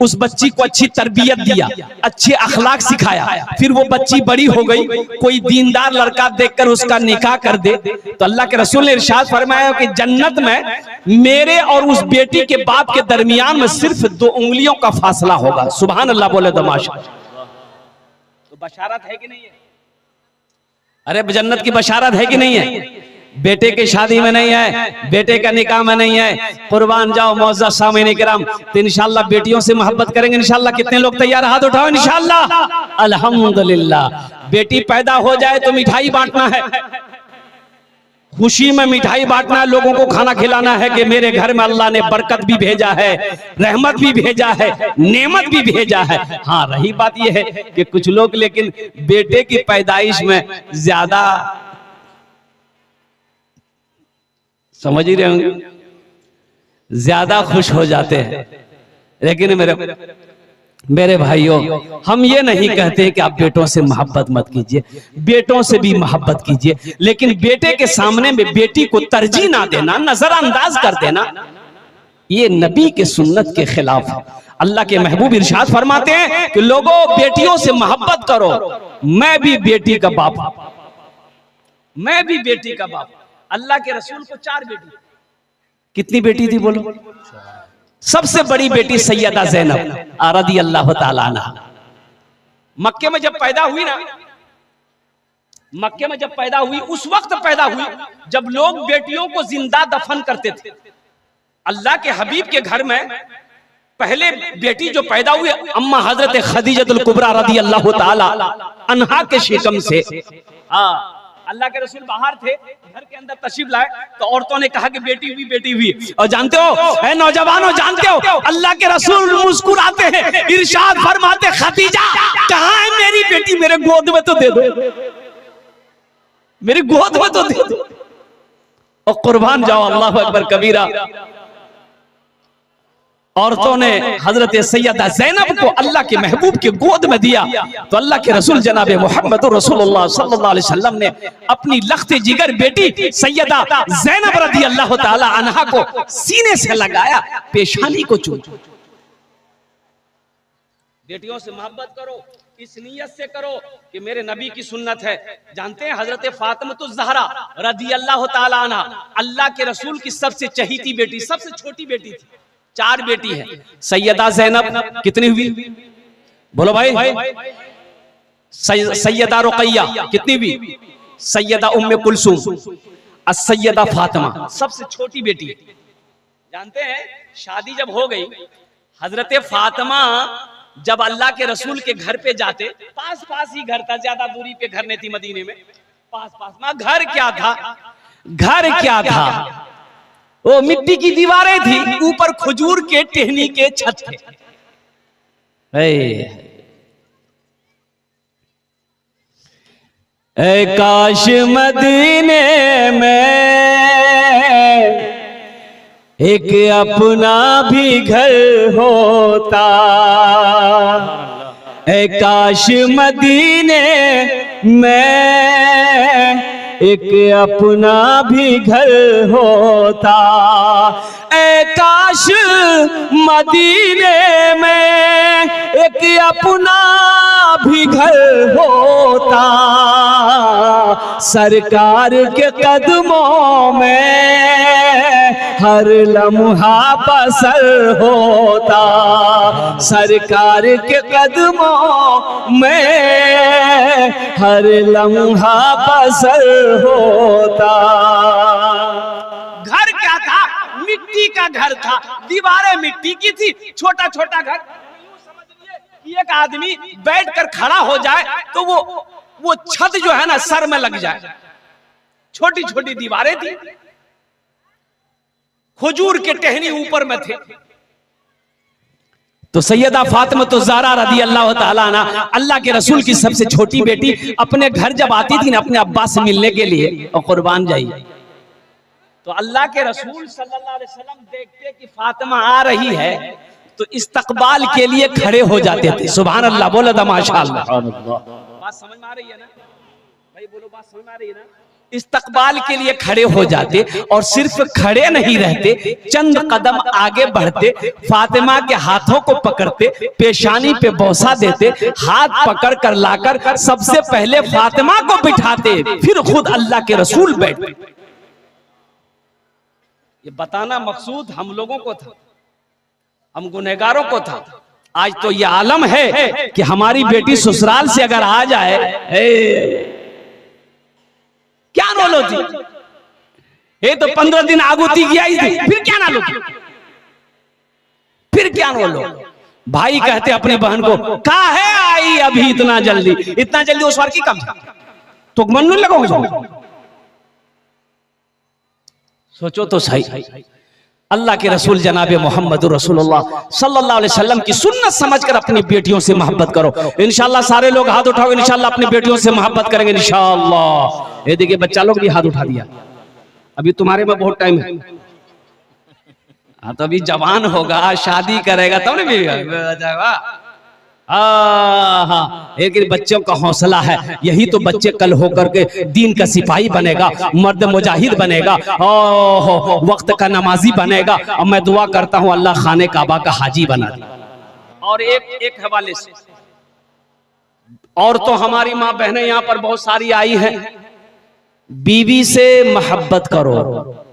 उस बच्ची को अच्छी तरबियत दिया, अच्छे अखलाक सिखाया, फिर वो बच्ची बड़ी हो गई, कोई दीनदार लड़का देखकर उसका निकाह कर दे, तो अल्लाह के रसूल ने इरशाद फरमाया कि जन्नत में मेरे और उस बेटी के बाप के दरमियान में सिर्फ 2 उंगलियों का फासला होगा। सुभान अल्लाह बोले तमाशा। तो बशारत है कि नहीं है? अरे जन्नत की बशारत है कि नहीं है? बेटे की शादी में नहीं है, बेटे का निकाह में नहीं है। कुर्बान जाओ मौजूद सामीन किराम, तो इंशाअल्लाह बेटियों से मोहब्बत करेंगे इंशाअल्लाह। कितने लोग तैयार? हाथ उठाओ इंशाअल्लाह। अल्हम्दुलिल्लाह। बेटी पैदा हो जाए तो मिठाई बांटना है, खुशी में मिठाई बांटना है, लोगों को खाना खिलाना है कि मेरे घर में अल्लाह ने बरकत भी भेजा है, रहमत भी भेजा है, नेमत भी भेजा है। हाँ, रही बात यह है कि कुछ लोग लेकिन बेटे की पैदाइश में ज्यादा, समझ ही रहे होंगे, ज्यादा खुश हो जाते हैं। लेकिन मेरे भाइयों, हम ये नहीं कहते कि आप बेटों से मोहब्बत मत कीजिए, बेटों से भी मोहब्बत कीजिए, लेकिन बेटे के सामने में बेटी को तरजीह ना देना, नजरअंदाज कर देना, ये नबी के सुन्नत के खिलाफ है। अल्लाह के महबूब इरशाद फरमाते हैं कि लोगों बेटियों से मोहब्बत करो। मैं भी बेटी का बाप, मैं भी बेटी का बाप। अल्लाह के रसूल को 4 बेटी, कितनी बेटी थी बोलो? सबसे बड़ी बेटी सैयदा ज़ैनब रज़ी अल्लाह ताला अन्हा। मक्के में जब पैदा हुई ना, मक्के में जब पैदा हुई, उस वक्त पैदा हुई जब लोग बेटियों को जिंदा दफन करते थे। अल्लाह के हबीब के घर में पहले बेटी जो पैदा हुई अम्मा हजरत खदीजतुल कुबरा रदी अल्लाह ताला अन्हा के शिकम से। अल्लाह के रसूल बाहर थे, घर के अंदर तशरीफ लाए तो औरतों ने कहा कि बेटी हुई बेटी हुई। और जानते हो नौजवानों, जानते हो अल्लाह के रसूल मुस्कुराते हैं, इरशाद फरमाते खदीजा कहाँ है मेरी बेटी, मेरे गोद में तो दे दो, मेरी गोद में तो दे दो। और कुर्बान जाओ अल्लाह अकबर कबीरा। औरतों ने हजरत सैयदा ज़ैनब को अल्लाह के महबूब के गोद में दिया तो अल्लाह के रसूल जनाब मोहम्मद रसूलुल्लाह सल्लल्लाहु अलैहि वसल्लम ने अपनी लख्ते जिगर बेटी सैयदा ज़ैनब रदी अल्लाह ताला अन्हा को सीने से लगाया, पेशानी को चूमा। बेटियों से मोहब्बत करो, इस नियत से करो कि मेरे नबी की सुन्नत है। जानते हैं हजरत फातिमा ज़हरा रदी अल्लाह ताला अन्हा अल्लाह के रसूल की सबसे चहीती बेटी, सबसे छोटी बेटी थी। 4 बेटी है। सैयदा ज़ैनब कितनी हुई बोलो भाई? सैयदा रुक़ैया कितनी हुई? सैयदा उम्मे कुलसूम, सैयदा फातिमा सबसे छोटी बेटी। जानते हैं शादी जब हो गई, हजरत फातिमा जब अल्लाह के रसूल के घर पे जाते, पास पास ही घर था, ज्यादा दूरी पे घर नहीं थी मदीने में, पास पास में। घर क्या था? घर क्या था? वो मिट्टी की दीवारें थी, ऊपर खजूर के टहनी के छत थे। ऐ काश मदीने में एक अपना भी घर होता, ऐ काश मदीने में एक अपना भी घर होता, ऐ काश मदीने में एक अपना भी घर होता, सरकार के कदमों में हर लम्हा बसर होता, सरकार के कदमों में हर लम्हा बसर होता। घर क्या था? मिट्टी का घर था, दीवारें मिट्टी की थी, छोटा छोटा घर। समझिए कि एक आदमी बैठकर खड़ा हो जाए तो वो छत जो है ना सर में लग जाए। छोटी छोटी दीवारें थी, खजूर के टहनी ऊपर में थे। तो सैयदा फातिमा तो ज़हरा रदी अल्लाह ताला अन्हा अल्लाह के रसूल की सबसे छोटी बेटी अपने घर जब आती थी ना अपने अब्बा से मिलने के लिए, और कुर्बान जाइए, तो अल्लाह के रसूल सल्लल्लाहु अलैहि वसल्लम देखते कि फातिमा आ रही है तो इस्तकबाल के लिए खड़े हो जाते थे। सुभान अल्लाह, बोलो दा माशाअल्लाह। बात समझ में आ रही है ना भाई? बोलो, बात समझ में आ रही है ना? इस्तकबाल के लिए खड़े हो जाते और सिर्फ खड़े नहीं रहते, चंद कदम आगे बढ़ते, फातिमा के हाथों को पकड़ते, पेशानी पे बौसा देते, हाथ पकड़ कर लाकर सबसे पहले फातिमा को बिठाते, फिर खुद अल्लाह के रसूल बैठते। ये बताना मकसूद हम लोगों को था, हम गुनहगारों को था। आज तो ये आलम है कि हमारी बेटी ससुराल से अगर आ जाए, क्या नोलो थी? ये तो 15 दिन आगुती गया ही थी, फिर क्या ना लो, फिर क्या नोलो? भाई कहते अपनी बहन को, कहा है आई अभी इतना जल्दी? इतना जल्दी उस वार की कम तो मन नहीं लगा हो। सोचो तो सही, अल्लाह के रसूल जनाब मोहम्मद रसूलुल्लाह सल्लल्लाहु अलैहि वसल्लम की सुन्नत समझकर अपनी बेटियों से मोहब्बत करो। इंशाअल्लाह सारे लोग हाथ उठाओगे, इंशाअल्लाह अपनी बेटियों से मोहब्बत करेंगे इंशाअल्लाह। ये देखिए बच्चा लोग भी हाथ उठा दिया, अभी तुम्हारे में बहुत टाइम है। हाँ तो अभी जवान होगा, शादी करेगा तब नहीं। हाँ, लेकिन बच्चों का हौसला है, यही तो बच्चे कल होकर के दीन का सिपाही बनेगा, मर्द मुजाहिद बनेगा, वक्त का नमाजी बनेगा। और मैं दुआ करता हूँ अल्लाह खाने काबा का हाजी बना दे। और एक हवाले से, और तो हमारी माँ बहनें यहाँ पर बहुत सारी आई हैं, बीवी से मोहब्बत करो,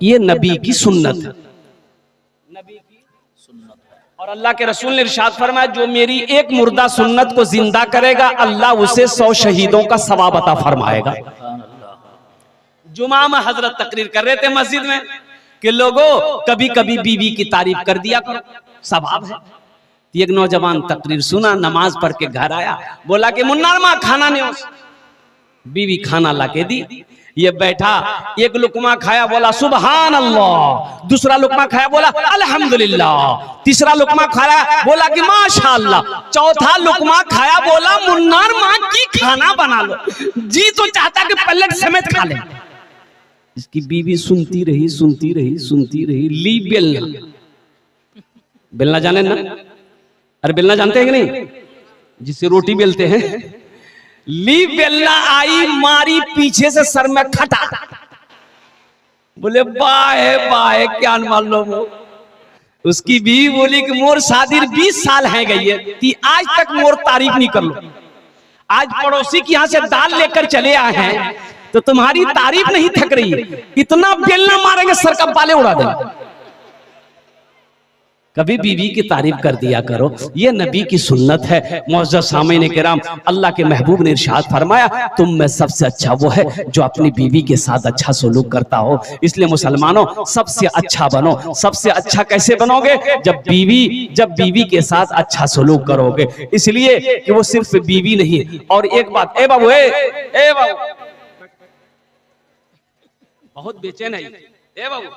ये नबी की सुन्नत है, नबी की सुन्नत। और अल्लाह के रसूल ने इरशाद फरमाया, जो मेरी एक मुर्दा सुन्नत को जिंदा करेगा अल्लाह उसे 100 शहीदों का सवाब अता फरमाएगा। जुमा में हजरत तकरीर कर रहे थे मस्जिद में कि लोगों कभी कभी बीवी की तारीफ कर दिया करो, सवाब है। एक नौजवान तकरीर सुना, नमाज पढ़ के घर आया, बोला कि मुन्ना माँ खाना नहीं हो। बीवी खाना लाके दी, ये बैठा, एक लुकमा खाया, बोला सुभान अल्लाह, दूसरा लुकमा खाया, बोला अल्हम्दुलिल्लाह, तीसरा लुकमा खाया, बोला कि माशाअल्लाह, चौथा लुकमा खाया, बोला मुन्नार माँ की खाना बना लो, जी तो चाहता कि पलट समेत खा ले। इसकी बीवी सुनती रही सुनती रही सुनती रही, ली बेलना, बेलना जाने ना, अरे बेलना जानते हैं कि नहीं, जिससे रोटी बेलते हैं, ली बेलना आई, मारी पीछे से सर में खटा, बोले बाहे बाहे क्या मालूम हो। उसकी बीवी बोली कि मोर शादी 20 साल है गई है, ती आज तक मोर तारीफ नहीं कर लो। आज पड़ोसी के यहाँ से दाल लेकर चले आए हैं तो तुम्हारी तारीफ नहीं थक रही है, इतना बेलना मारेंगे सर का बाले उड़ा देंगे। कभी बीवी की तारीफ कर दिया करो, ये नबी की सुन्नत है। मुअज़्ज़ज़ सामीन किराम, अल्लाह के महबूब ने इरशाद फरमाया, तुम में सबसे अच्छा वो है जो अपनी बीवी के साथ अच्छा सलूक करता हो। इसलिए मुसलमानों सबसे अच्छा बनो। सबसे अच्छा कैसे बनोगे? जब बीवी के साथ अच्छा सलूक करोगे। इसलिए कि वो सिर्फ बीवी नहीं है। और एक बात, ए बाबू, ए बाबू, बहुत बेचैन है, ए बाबू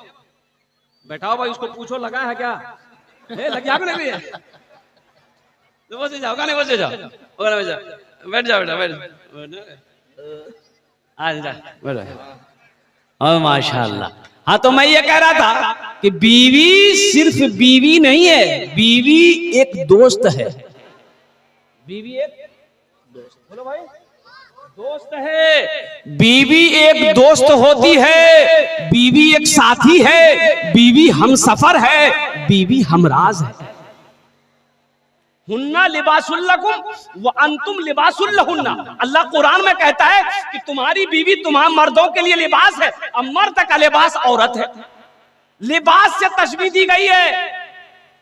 बैठाओ भाई, उसको पूछो लगा है क्या, लग जाओगे नहीं है तो बस जाओ, नहीं बस जाओ, बैठ जाओ बेटा, बैठ आज जा बैठो। और माशाल्लाह, हाँ तो मैं ये कह रहा था कि बीवी सिर्फ बीवी नहीं है, बीवी एक दोस्त है। बीवी एक दोस्त, बोलो भाई, दोस्त है। बीवी एक दोस्त होती है, बीवी एक साथी है, बीवी हमसफर है, बीवी हमराज है। हुन्ना लिबासुल लकुम व अंतुम लिबासुल लहुन्ना। अल्लाह कुरान में कहता है कि तुम्हारी बीवी तुम्हारे मर्दों के लिए लिबास है, और मर्द का लिबास औरत है। लिबास से तशबीह दी गई है।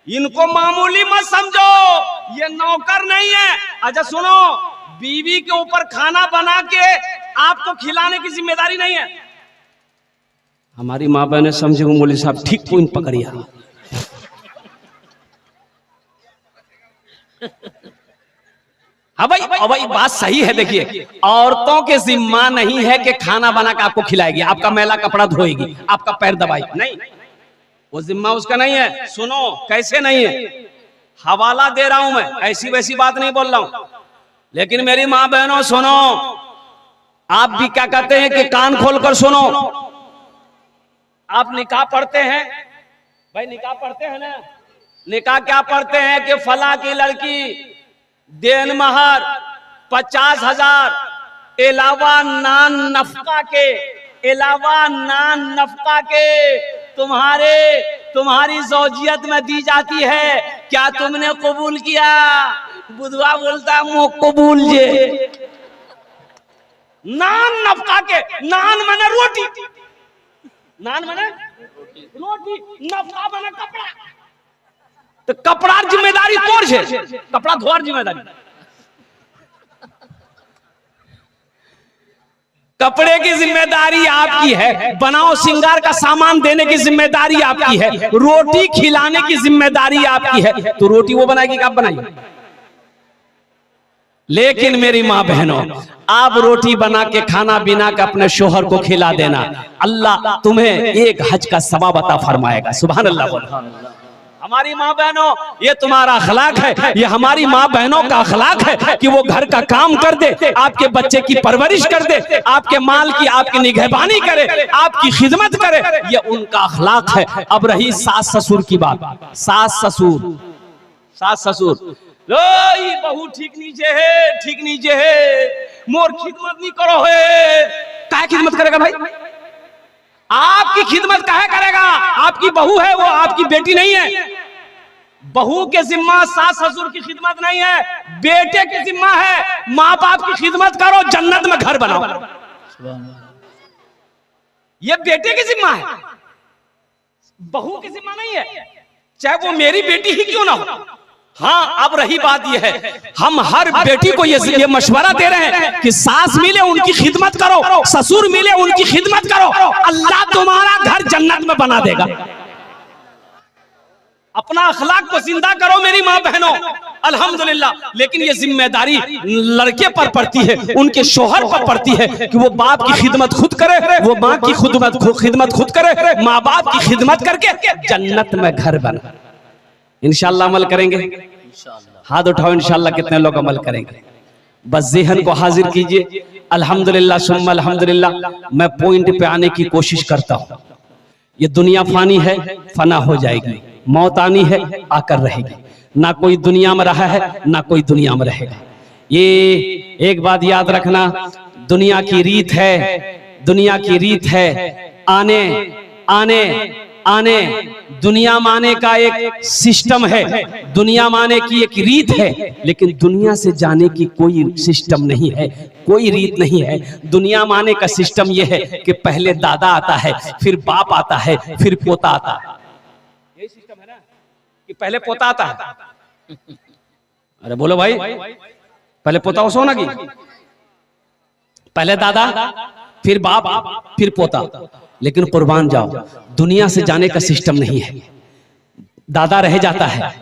इनको मामूली मत समझो, ये नौकर नहीं है। अच्छा सुनो, बीवी के ऊपर खाना बना के आपको खिलाने की जिम्मेदारी नहीं है। हमारी माँ बहने समझे, मौलवी साहब ठीक पॉइंट पकड़िया। हाँ भाई बात सही है। देखिए, औरतों के जिम्मा नहीं है कि खाना बना के आपको खिलाएगी, आपका मैला कपड़ा धोएगी, आपका पैर दबाएगी, नहीं, वो जिम्मा उसका नहीं है। सुनो कैसे नहीं है, हवाला दे रहा हूं मैं, ऐसी वैसी बात नहीं बोल रहा हूं। लेकिन मेरी माँ बहनों सुनो, आप भी क्या कहते हैं कि कान खोलकर सुनो। आप निकाह पढ़ते हैं भाई, निकाह पढ़ते हैं ना, निकाह क्या पढ़ते हैं कि फला की लड़की देन महर 50,000 अलावा नान नफका के तुम्हारी ज़ौजियत में दी जाती है। क्या तुमने कबूल किया? बुधवा बोलता है कबूल जे। नान नफका के, नान मने रोटी, नान मने रोटी, नफका मने कपड़ा। तो कपड़ा जिम्मेदारी तोड़ छे, कपड़ा धोर जिम्मेदारी। कपड़े की जिम्मेदारी आपकी है, बनाओ सिंगार का सामान देने की जिम्मेदारी आपकी है, रोटी खिलाने की जिम्मेदारी आपकी है। तो रोटी वो बनाएगी कि आप बनाइए? लेकिन मेरी माँ बहनों, आप रोटी बना के खाना बिना के अपने शोहर को खिला देना, अल्लाह तुम्हें एक हज का सवाब अता फरमाएगा। सुभान अल्लाह। हमारी माँ बहनों, ये तुम्हारा अखलाक है, ये हमारी माँ बहनों का अखलाक है कि वो घर का काम कर दे, आपके बच्चे की परवरिश कर दे, आपके माल की आपकी निगहबानी करे, आपकी खिदमत करे, ये उनका अखलाक है। अब रही सास ससुर की बात। सास ससुर ये बहू ठीक नीचे है, मोर खिदमत नहीं करो है। काहे खिदमत करेगा भाई? आपकी खिदमत काहे करेगा? आपकी बहू है, वो आपकी बेटी नहीं है। बहू के जिम्मा सास ससुर की खिदमत नहीं है, बेटे की जिम्मा है। माँ बाप की खिदमत करो, जन्नत में घर बनाओ, ये बेटे की जिम्मा है, बहू की जिम्मा नहीं है, चाहे वो मेरी बेटी ही क्यों ना हो। हाँ, अब रही बात यह है, हम हर बेटी को ये मशवरा दे रहे हैं कि सास मिले उनकी खिदमत करो, ससुर मिले उनकी खिदमत करो, अल्लाह तुम्हारा घर जन्नत में बना देगा। अपना अखलाक को जिंदा करो मेरी माँ बहनों, अल्हम्दुलिल्लाह। लेकिन ये जिम्मेदारी लड़के पर पड़ती है, उनके शोहर पर पड़ती है कि वो बाप की खिदमत खुद करे, वो माँ की खिदमत खुद करे, माँ बाप की खिदमत करके जन्नत में घर बना। इंशाअल्लाह अमल करेंगे? हाथ उठाओ इंशाअल्लाह कितने लोग अमल करेंगे? बस ज़हन को हाजिर कीजिए। अल्हम्दुलिल्लाह सुम्मा अल्हम्दुलिल्लाह। मैं पॉइंट पे आने की कोशिश करता हूँ। ये दुनिया फानी है, फना हो जाएगी, मौत आनी है, आकर रहेगी। ना कोई दुनिया में रहा है, ना कोई दुनिया में रहेगा। ये एक बात याद रखना, दुनिया की रीत है, दुनिया की रीत है, आने आने आने, दुनिया में आने का एक सिस्टम है, दुनिया में आने की एक रीत है, लेकिन दुनिया से जाने की कोई सिस्टम नहीं है, कोई रीत नहीं है। दुनिया में आने का सिस्टम यह है कि पहले दादा आता है, फिर बाप आता है, फिर पोता आता है। यही सिस्टम है ना कि पहले पोता आता है। अरे बोलो भाई, पहले पोता हो सोना की, पहले दादा, फिर बाप, फिर पोता। लेकिन कुर्बान जाओ, दुनिया से जाने का सिस्टम नहीं है। दादा रह जाता है,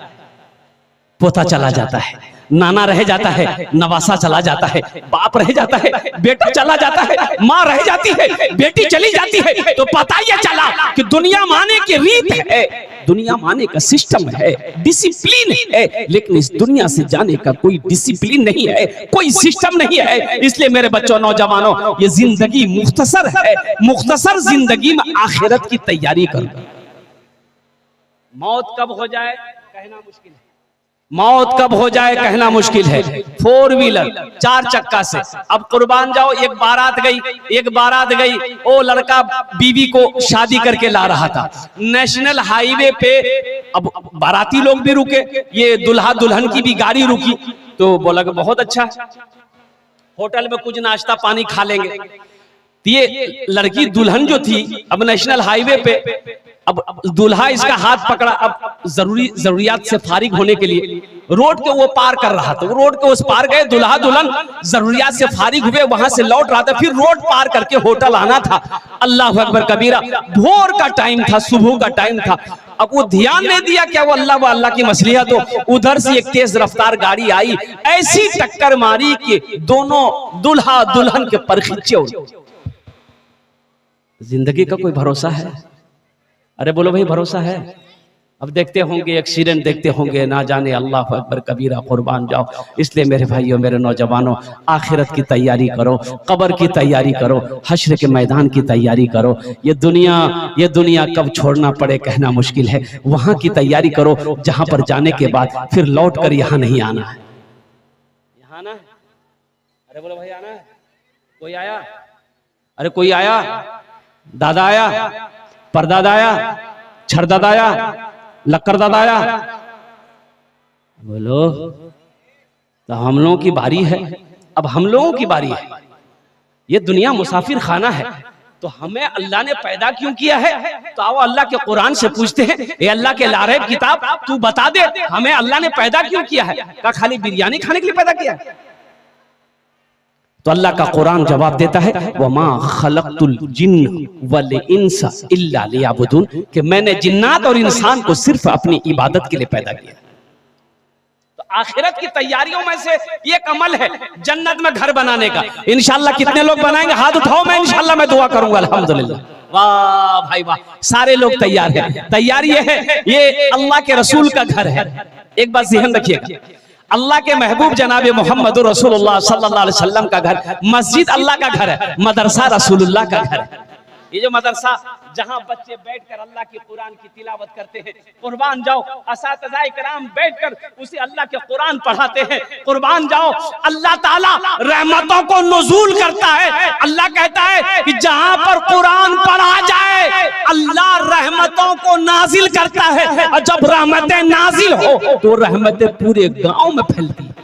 पोता चला जाता है, नाना रह जाता है, नवासा चला जाता है, बाप रह जाता है, बेटा चला जाता है, माँ रह जाती है, बेटी चली जाती है। तो पता ये चला कि दुनिया माने की रीत है, दुनिया माने का सिस्टम है, डिसिप्लिन है, लेकिन इस दुनिया से जाने का कोई डिसिप्लिन नहीं है, कोई सिस्टम नहीं है। इसलिए मेरे बच्चों, नौजवानों, ये जिंदगी मुख्तसर है, मुख्तसर जिंदगी में आखिरत की तैयारी करो। मौत कब हो जाए कहना मुश्किल है, मौत कब हो जाए कहना मुश्किल है। 4 व्हीलर 4 चक्का से अब कुर्बान जाओ। एक बारात गई, वो लड़का बीवी को शादी करके ला रहा था, नेशनल हाईवे पे। अब बाराती लोग भी रुके, ये दुल्हा दुल्हन की भी गाड़ी रुकी, तो बोला कि बहुत अच्छा, होटल में कुछ नाश्ता पानी खा लेंगे। ये लड़की दुल्हन जो थी, अब नेशनल हाईवे पे, अब दूल्हा इसका हाथ पकड़ा, अब जरूरियात से फारिग होने के लिए रोड के वो पार कर रहा था। रोड के उस पार गए, दुल्हा दुल्हन जरूरियात से फारिग हुए, वहां से लौट रहा था, फिर रोड पार करके होटल आना था। अल्लाह अकबर कबीरा, भोर का टाइम था, सुबह का टाइम था। अब वो ध्यान नहीं दिया क्या वो अल्लाह की मसलिहत हो। उधर से एक तेज रफ्तार गाड़ी आई, ऐसी टक्कर मारी कि दोनों दुल्हा दुल्हन के पर खींचे। जिंदगी का कोई भरोसा है? अरे बोलो भाई, भरोसा है? अब देखते होंगे एक्सीडेंट, देखते होंगे, ना जाने, अल्लाह अकबर कबीरा, कुर्बान जाओ। इसलिए मेरे भाइयों, मेरे नौजवानों, आखिरत की तैयारी करो, कब्र की तैयारी करो, हश्र के मैदान की तैयारी करो। ये दुनिया कब छोड़ना पड़े कहना मुश्किल है। वहां की तैयारी करो जहां पर जाने के बाद फिर लौट कर यहाँ नहीं आना है। यहाँ आना है? अरे बोलो भाई, आना है? कोई आया? अरे कोई आया? दादा आया, परदादा आया, छरदादा आया, लक्करदादा आया? बोलो। तो हम लोगों की बारी है, अब हम लोगों की बारी है। ये दुनिया मुसाफिर खाना है, तो हमें अल्लाह ने पैदा क्यों किया है? तो आओ अल्लाह के कुरान से पूछते हैं, ये अल्लाह के लारेब किताब, तू बता दे हमें अल्लाह ने पैदा क्यों किया है? क्या खाली बिरयानी खाने के लिए पैदा किया है? तो अल्लाह का कुरान जवाब देता है, वमा खलक़तुल जिन्न वल इंसा इल्ला लियअबुदून, कि मैंने जिन्नात और इंसान को सिर्फ अपनी इबादत के लिए पैदा किया। तो आखिरत की तैयारियों में से एक अमल है जन्नत में घर बनाने का। इंशाअल्लाह कितने लोग बनाएंगे? हाथ उठाओ, मैं इंशाअल्लाह मैं दुआ करूंगा। अल्हम्दुलिल्लाह, वाह भाई वाह, सारे लोग तैयार हैं। तैयारी ये अल्लाह के रसूल का घर है। एक बात ध्यान रखिएगा, अल्लाह के महबूब जनाब मोहम्मद रसूलुल्लाह सल्लल्लाहु अलैहि वसल्लम का घर, मस्जिद अल्लाह का घर है, मदरसा रसूलुल्लाह का घर है। ये जो मदरसा जहां बच्चे बैठकर अल्लाह की कुरान की तिलावत करते हैं, कुर्बान जाओ, असातिज़ाए किराम बैठकर उसे अल्लाह के कुरान पढ़ाते हैं, कुर्बान जाओ, अल्लाह ताला रहमतों को नुज़ूल करता है। अल्लाह कहता है कि जहां पर कुरान पढ़ा जाए अल्लाह रहमतों को नाजिल करता है, और जब रहमतें नाजिल हो तो रहमतें पूरे गांव में फैलती है।